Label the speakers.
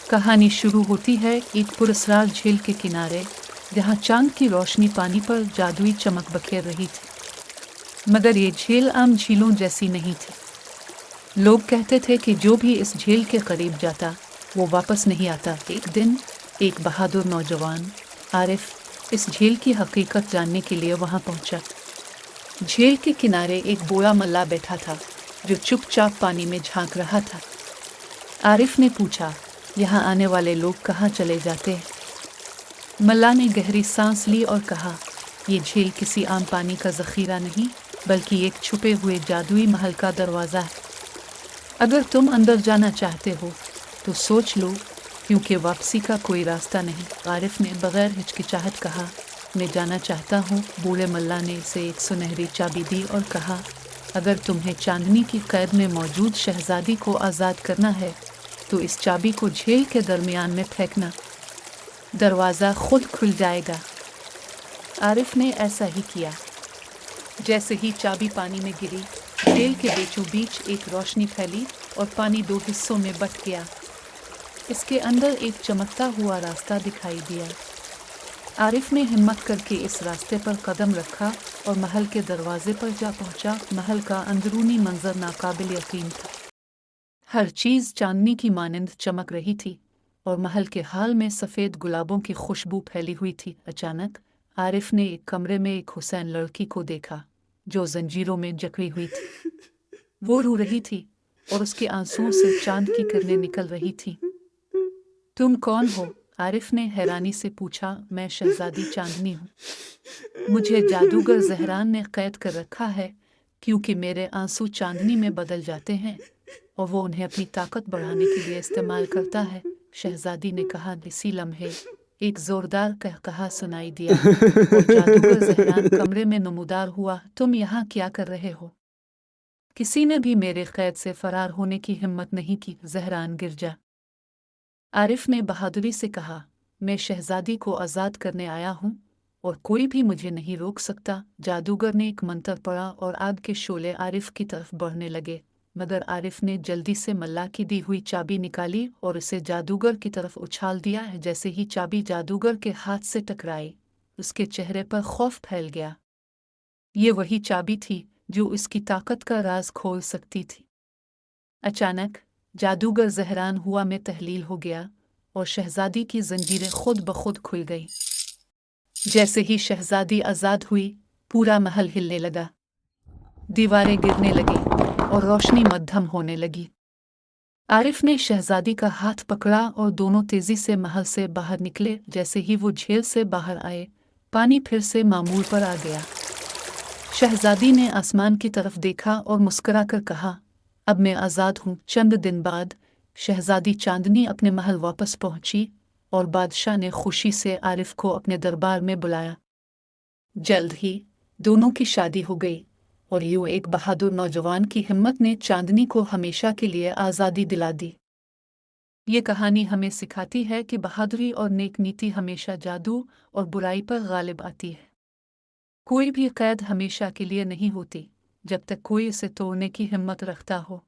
Speaker 1: कहानी शुरू होती है एक पुरस्कार झील के किनारे, जहाँ चांद की रोशनी पानी पर जादुई चमक बखेर रही थी। मगर ये झील आम झीलों जैसी नहीं थी। लोग कहते थे कि जो भी इस झील के करीब जाता वो वापस नहीं आता। एक दिन एक बहादुर नौजवान आरिफ इस झील की हकीकत जानने के लिए वहां पहुंचा। झील के किनारे एक बूढ़ा मल्ला बैठा था जो चुपचाप पानी में झांक रहा था। आरिफ ने पूछा, यहाँ आने वाले लोग कहाँ चले जाते हैं? मल्ला ने गहरी सांस ली और कहा, ये झील किसी आम पानी का जखीरा नहीं, बल्कि एक छुपे हुए जादुई महल का दरवाज़ा है। अगर तुम अंदर जाना चाहते हो तो सोच लो, क्योंकि वापसी का कोई रास्ता नहीं। आरिफ ने बगैर हिचकिचाहट कहा, मैं जाना चाहता हूँ। बूढ़े मल्ला ने इसे एक सुनहरी चाबी दी और कहा, अगर तुम्हें चांदनी की कैद में मौजूद शहजादी को आज़ाद करना है तो इस चाबी को झील के दरमियान में फेंकना, दरवाज़ा खुद खुल जाएगा। आरिफ ने ऐसा ही किया। जैसे ही चाबी पानी में गिरी, झील के बीचों बीच एक रोशनी फैली और पानी दो हिस्सों में बंट गया। इसके अंदर एक चमकता हुआ रास्ता दिखाई दिया। आरिफ ने हिम्मत करके इस रास्ते पर कदम रखा और महल के दरवाजे पर जा पहुंचा। महल का अंदरूनी मंजर नाकाबिल यकीन था। हर चीज़ चांदनी की मानंद चमक रही थी और महल के हाल में सफ़ेद गुलाबों की खुशबू फैली हुई थी। अचानक आरिफ ने एक कमरे में एक हुसैन लड़की को देखा जो जंजीरों में जकड़ी हुई थी। वो रो रही थी और उसके आंसुओं से चांद की किरणें निकल रही थीं। तुम कौन हो? आरिफ ने हैरानी से पूछा। मैं शहजादी चांदनी हूँ। मुझे जादूगर जहरान ने कैद कर रखा है, क्योंकि मेरे आंसू चांदनी में बदल जाते हैं और वो उन्हें अपनी ताकत बढ़ाने के लिए इस्तेमाल करता है। शहजादी ने कहा। इसी लम्हे एक जोरदार कहकहा सुनाई दिया और जादूगर जहरान कमरे में नमूदार हुआ। तुम यहाँ क्या कर रहे हो? किसी ने भी मेरे कैद से फरार होने की हिम्मत नहीं की। जहरान गिर जा। आरिफ ने बहादुरी से कहा, मैं शहजादी को आज़ाद करने आया हूँ और कोई भी मुझे नहीं रोक सकता। जादूगर ने एक मंत्र पढ़ा और आग के शोले आरिफ की तरफ बढ़ने लगे, मगर आरिफ ने जल्दी से मल्ला की दी हुई चाबी निकाली और उसे जादूगर की तरफ उछाल दिया। जैसे ही चाबी जादूगर के हाथ से टकराई, उसके चेहरे पर खौफ फैल गया। ये वही चाबी थी जो उसकी ताकत का राज खोल सकती थी। अचानक जादूगर जहरान हुआ में तहलील हो गया और शहजादी की जंजीरें खुद ब खुद खुल गईं। जैसे ही शहजादी आज़ाद हुई, पूरा महल हिलने लगा, दीवारें गिरने लगीं और रोशनी मद्धम होने लगी। आरिफ ने शहजादी का हाथ पकड़ा और दोनों तेजी से महल से बाहर निकले। जैसे ही वो झील से बाहर आए, पानी फिर से मामूल पर आ गया। शहजादी ने आसमान की तरफ देखा और मुस्कुराकर कहा, अब मैं आज़ाद हूँ। चंद दिन बाद शहजादी चांदनी अपने महल वापस पहुंची और बादशाह ने खुशी से आरिफ को अपने दरबार में बुलाया। जल्द ही दोनों की शादी हो गई और यूं एक बहादुर नौजवान की हिम्मत ने चांदनी को हमेशा के लिए आज़ादी दिला दी। ये कहानी हमें सिखाती है कि बहादुरी और नेक नीति हमेशा जादू और बुराई पर गालिब आती है। कोई भी कैद हमेशा के लिए नहीं होती, जब तक कोई इसे तोड़ने की हिम्मत रखता हो।